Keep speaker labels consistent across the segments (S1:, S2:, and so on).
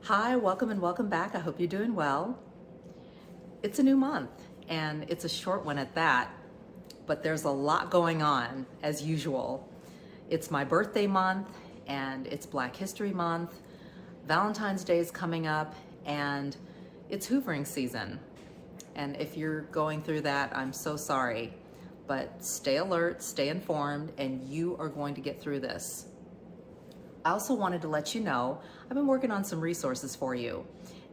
S1: Hi, welcome and welcome back. I hope you're doing well. It's a new month and it's a short one at that, but there's a lot going on as usual. It's my birthday month and it's Black History Month. Valentine's Day is coming up and it's hoovering season. And if you're going through that, I'm so sorry, but stay alert, stay informed, and you are going to get through this. I also wanted to let you know I've been working on some resources for you.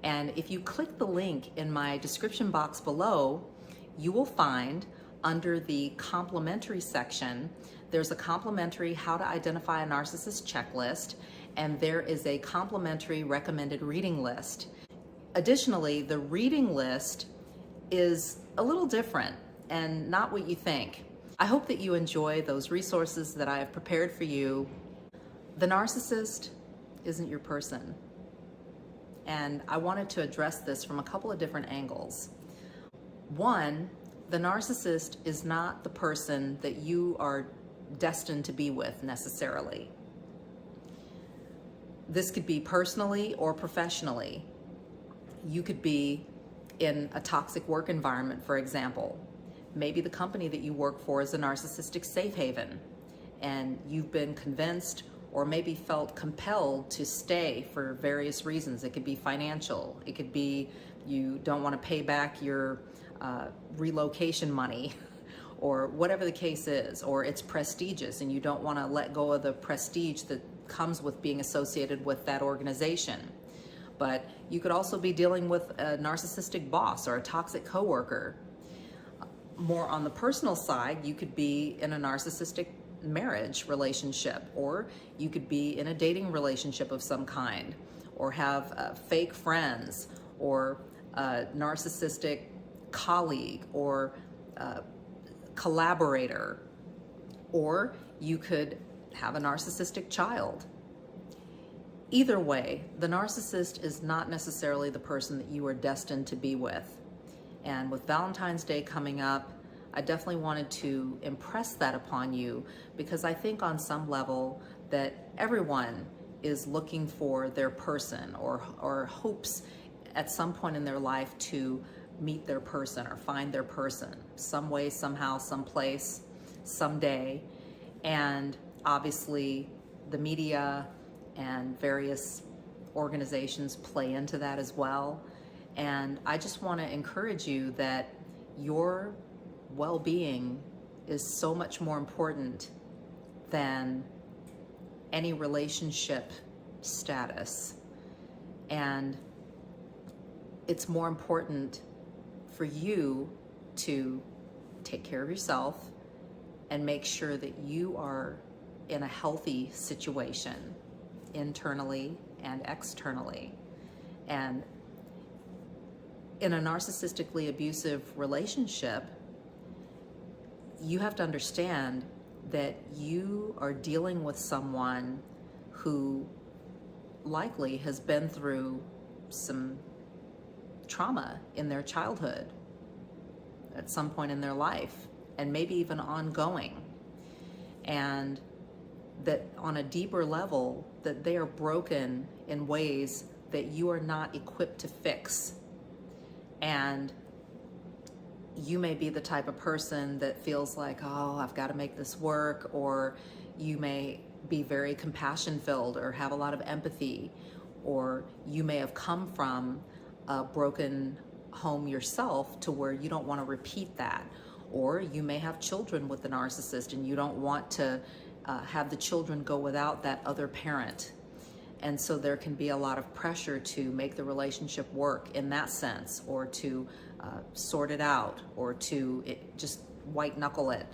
S1: And if you click the link in my description box below, you will find under the complimentary section, there's a complimentary how to identify a narcissist checklist, and there is a complimentary recommended reading list. Additionally, the reading list is a little different and not what you think. I hope that you enjoy those resources that I have prepared for you. The narcissist isn't your person. And I wanted to address this from a couple of different angles. One, the narcissist is not the person that you are destined to be with necessarily. This could be personally or professionally. You could be in a toxic work environment, for example. Maybe the company that you work for is a narcissistic safe haven, and you've been convinced or maybe felt compelled to stay for various reasons. It could be financial. It could be you don't want to pay back your relocation money or whatever the case is, or it's prestigious and you don't want to let go of the prestige that comes with being associated with that organization. But you could also be dealing with a narcissistic boss or a toxic coworker. More on the personal side, you could be in a narcissistic marriage relationship, or you could be in a dating relationship of some kind, or have fake friends, or a narcissistic colleague, or collaborator, or you could have a narcissistic child. Either way, the narcissist is not necessarily the person that you are destined to be with. And with Valentine's Day coming up, I definitely wanted to impress that upon you, because I think on some level that everyone is looking for their person, or hopes at some point in their life to meet their person or find their person some way, somehow, someplace, someday. And obviously the media and various organizations play into that as well. And I just want to encourage you that your well-being is so much more important than any relationship status. And it's more important for you to take care of yourself and make sure that you are in a healthy situation internally and externally. And in a narcissistically abusive relationship, you have to understand that you are dealing with someone who likely has been through some trauma in their childhood at some point in their life, and maybe even ongoing. And that on a deeper level, that they are broken in ways that you are not equipped to fix. And you may be the type of person that feels like, oh, I've got to make this work, or you may be very compassion filled or have a lot of empathy, or you may have come from a broken home yourself to where you don't want to repeat that, or you may have children with the narcissist and you don't want to have the children go without that other parent. And so there can be a lot of pressure to make the relationship work in that sense, or to sort it out, or to just white knuckle it.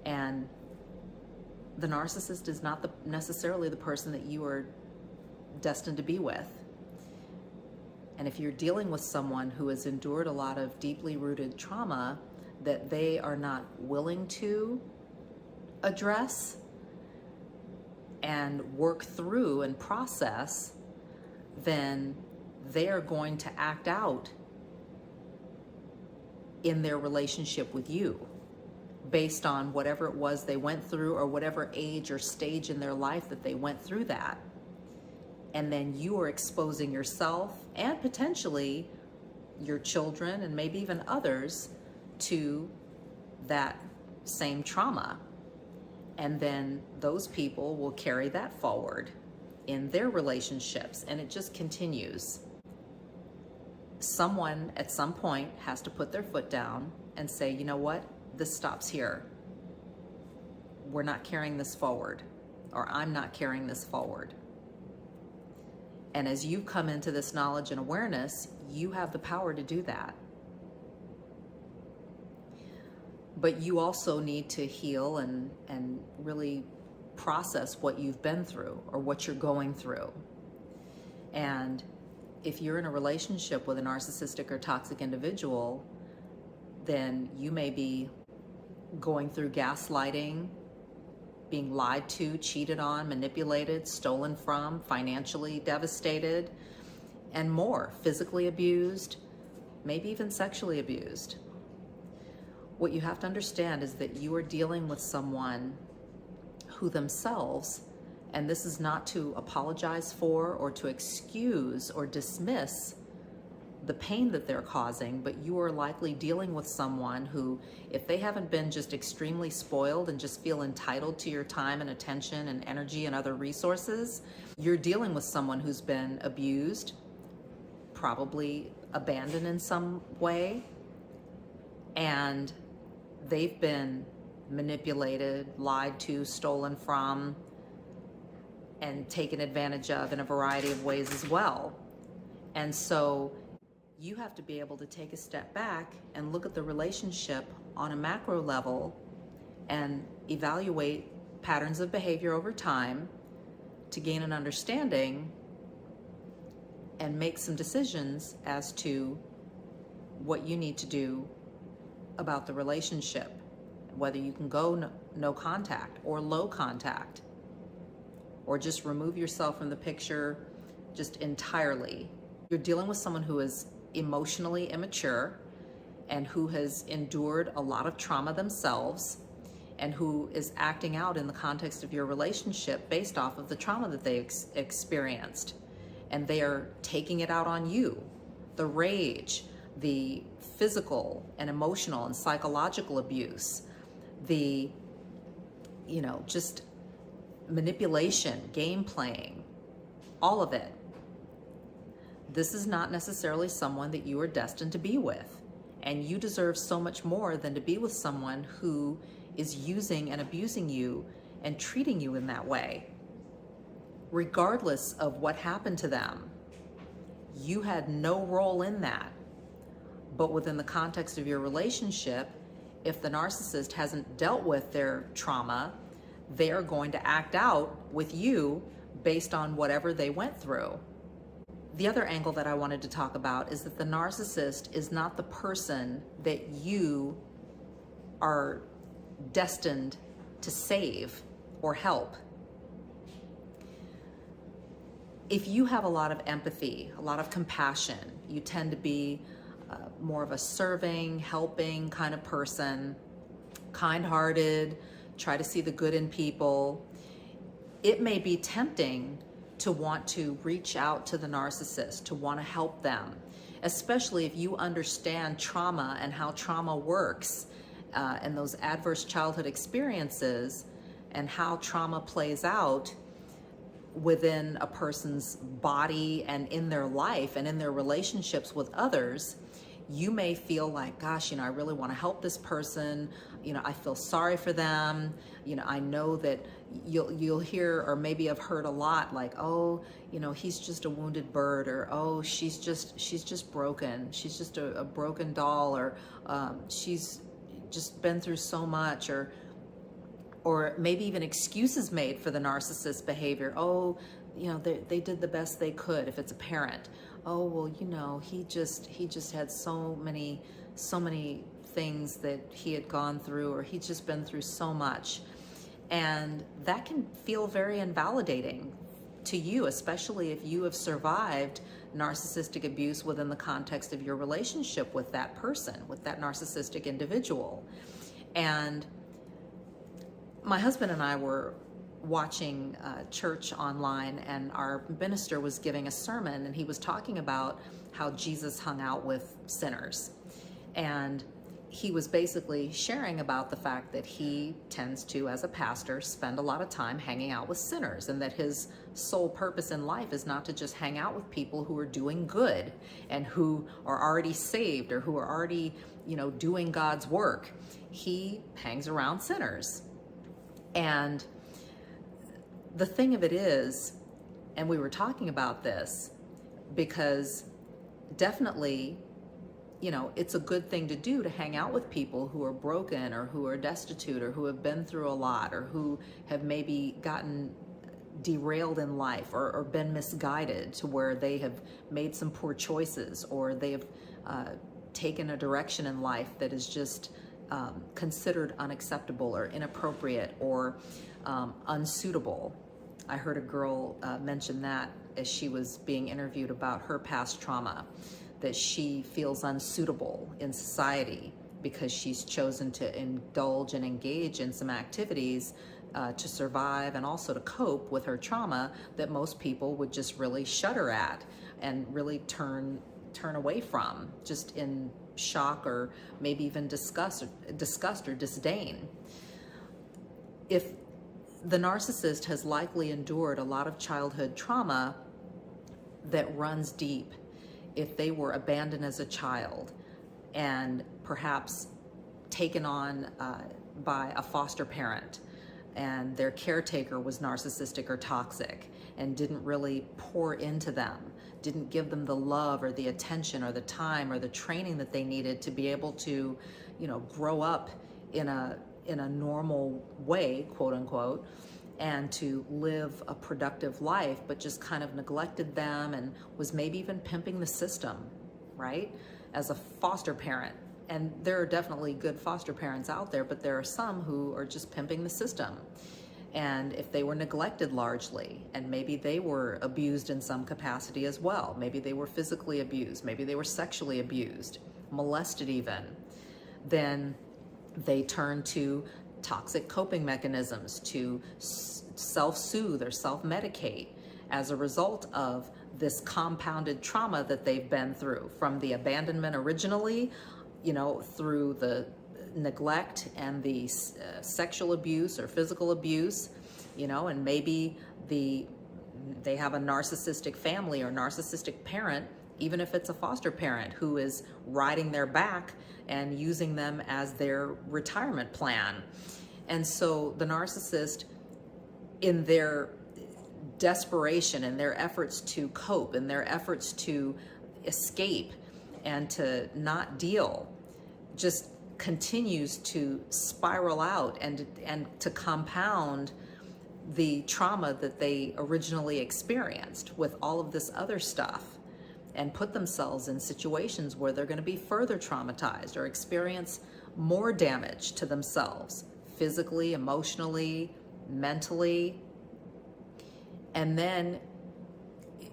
S1: And the narcissist is not necessarily the person that you are destined to be with. And if you're dealing with someone who has endured a lot of deeply rooted trauma that they are not willing to address and work through and process, then they are going to act out in their relationship with you based on whatever it was they went through, or whatever age or stage in their life that they went through that. and then you are exposing yourself and potentially your children and maybe even others to that same trauma. And then those people will carry that forward in their relationships, and it just continues. Someone at some point has to put their foot down and say, you know what, this stops here. We're not carrying this forward, or I'm not carrying this forward. And as you come into this knowledge and awareness, you have the power to do that. But you also need to heal and really process what you've been through or what you're going through. And if you're in a relationship with a narcissistic or toxic individual, then you may be going through gaslighting, being lied to, cheated on, manipulated, stolen from, financially devastated, and more, physically abused, maybe even sexually abused. What you have to understand is that you are dealing with someone who themselves, and this is not to apologize for or to excuse or dismiss the pain that they're causing, but you are likely dealing with someone who, if they haven't been just extremely spoiled and just feel entitled to your time and attention and energy and other resources, you're dealing with someone who's been abused, probably abandoned in some way, and they've been manipulated, lied to, stolen from, and taken advantage of in a variety of ways as well. And so you have to be able to take a step back and look at the relationship on a macro level and evaluate patterns of behavior over time to gain an understanding and make some decisions as to what you need to do about the relationship, whether you can go no contact or low contact, or just remove yourself from the picture just entirely. You're dealing with someone who is emotionally immature and who has endured a lot of trauma themselves and who is acting out in the context of your relationship based off of the trauma that they experienced. And they are taking it out on you. The rage, the physical and emotional and psychological abuse, the, just manipulation, game playing, all of it. This is not necessarily someone that you are destined to be with. And you deserve so much more than to be with someone who is using and abusing you and treating you in that way. Regardless of what happened to them, you had no role in that. But within the context of your relationship, if the narcissist hasn't dealt with their trauma, they are going to act out with you based on whatever they went through. The other angle that I wanted to talk about is that the narcissist is not the person that you are destined to save or help. If you have a lot of empathy, a lot of compassion, you tend to be more of a serving, helping kind of person, kind-hearted, try to see the good in people. It may be tempting to want to reach out to the narcissist, to want to help them, especially if you understand trauma and how trauma works and those adverse childhood experiences and how trauma plays out within a person's body and in their life and in their relationships with others. You may feel like, gosh, I really want to help this person. I feel sorry for them. I know that you'll hear, or maybe I've heard a lot like, oh, he's just a wounded bird, or oh, she's just broken. She's just a broken doll, or she's just been through so much, or maybe even excuses made for the narcissist behavior. Oh, they did the best they could. If it's a parent, oh, well, he just had so many things that he had gone through, or he's just been through so much. And that can feel very invalidating to you, especially if you have survived narcissistic abuse within the context of your relationship with that person, with that narcissistic individual. And my husband and I were watching church online, and our minister was giving a sermon, and he was talking about how Jesus hung out with sinners. And he was basically sharing about the fact that he tends to, as a pastor, spend a lot of time hanging out with sinners, and that his sole purpose in life is not to just hang out with people who are doing good and who are already saved or who are already, doing God's work. He hangs around sinners. And the thing of it is, and we were talking about this because definitely, it's a good thing to do, to hang out with people who are broken or who are destitute or who have been through a lot or who have maybe gotten derailed in life or been misguided to where they have made some poor choices, or they have taken a direction in life that is just considered unacceptable or inappropriate or unsuitable. I heard a girl mention that as she was being interviewed about her past trauma, that she feels unsuitable in society because she's chosen to indulge and engage in some activities to survive and also to cope with her trauma that most people would just really shudder at and really turn away from, just in shock or maybe even disgust or disdain. If the narcissist has likely endured a lot of childhood trauma that runs deep, if they were abandoned as a child and perhaps taken on by a foster parent, and their caretaker was narcissistic or toxic and didn't really pour into them, didn't give them the love or the attention or the time or the training that they needed to be able to, grow up in a normal way, quote unquote, and to live a productive life, but just kind of neglected them and was maybe even pimping the system, right? As a foster parent. And there are definitely good foster parents out there, but there are some who are just pimping the system. And if they were neglected largely, and maybe they were abused in some capacity as well, maybe they were physically abused, maybe they were sexually abused, molested even, then they turn to toxic coping mechanisms to self-soothe or self-medicate as a result of this compounded trauma that they've been through, from the abandonment originally, through the neglect and the sexual abuse or physical abuse, and maybe they have a narcissistic family or narcissistic parent, even if it's a foster parent who is riding their back and using them as their retirement plan. And so the narcissist, in their desperation, in their efforts to cope, in their efforts to escape and to not deal, just continues to spiral out and to compound the trauma that they originally experienced with all of this other stuff, and put themselves in situations where they're going to be further traumatized or experience more damage to themselves, physically, emotionally, mentally. And then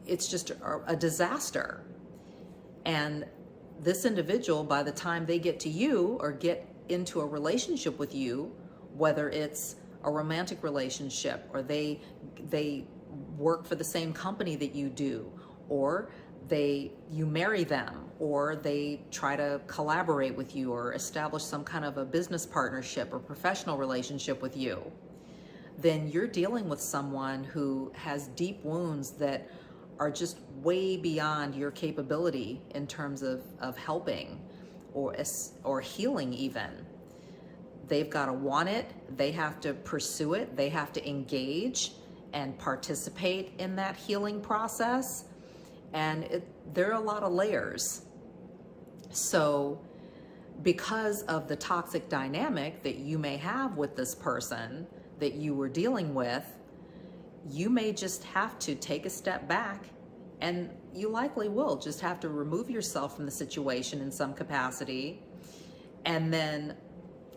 S1: it's just a disaster. And this individual, by the time they get to you or get into a relationship with you, whether it's a romantic relationship or they work for the same company that you do, or you marry them, or they try to collaborate with you or establish some kind of a business partnership or professional relationship with you, then you're dealing with someone who has deep wounds that are just way beyond your capability in terms of helping or healing even. They've got to want it, they have to pursue it, they have to engage and participate in that healing process. And there are a lot of layers. So because of the toxic dynamic that you may have with this person that you were dealing with, you may just have to take a step back, and you likely will just have to remove yourself from the situation in some capacity, and then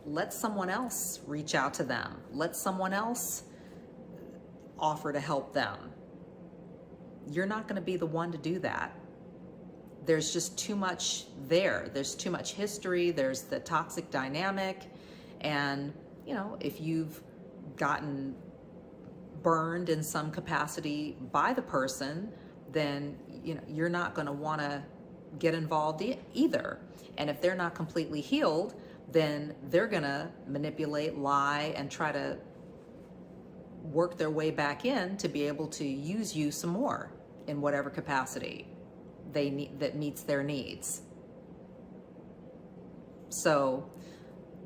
S1: let someone else reach out to them. Let someone else offer to help them. You're not going to be the one to do that. There's just too much there. There's too much history. There's the toxic dynamic. And, if you've gotten burned in some capacity by the person, then you're not going to want to get involved either. And if they're not completely healed, then they're going to manipulate, lie, and try to work their way back in to be able to use you some more in whatever capacity they need that meets their needs. So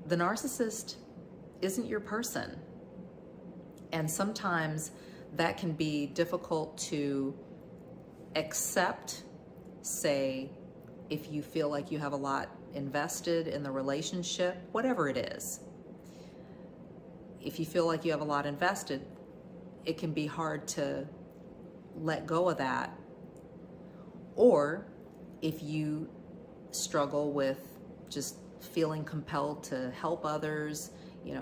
S1: the narcissist isn't your person. And sometimes that can be difficult to accept, say, if you feel like you have a lot invested in the relationship, whatever it is. If you feel like you have a lot invested, it can be hard to let go of that. Or if you struggle with just feeling compelled to help others,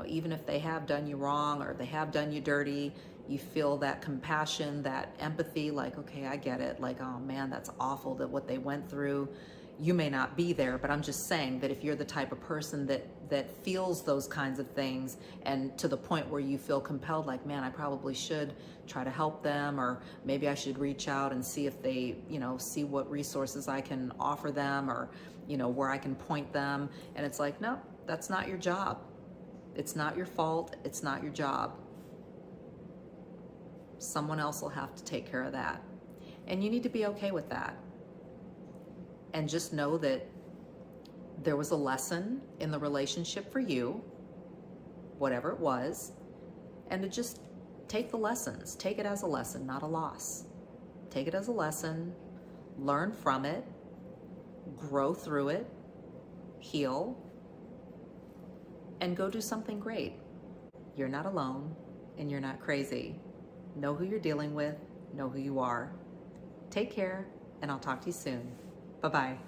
S1: even if they have done you wrong or they have done you dirty, you feel that compassion, that empathy, like, okay, I get it. Like, oh man, that's awful that what they went through. You may not be there, but I'm just saying that if you're the type of person that feels those kinds of things, and to the point where you feel compelled, like, man, I probably should try to help them, or maybe I should reach out and see if they, see what resources I can offer them, or, where I can point them. And it's like, no, that's not your job. It's not your fault. It's not your job. Someone else will have to take care of that. And you need to be okay with that. And just know that there was a lesson in the relationship for you, whatever it was, and to just take the lessons. Take it as a lesson, not a loss. Take it as a lesson, learn from it, grow through it, heal, and go do something great. You're not alone, and you're not crazy. Know who you're dealing with, know who you are. Take care, and I'll talk to you soon. Bye-bye.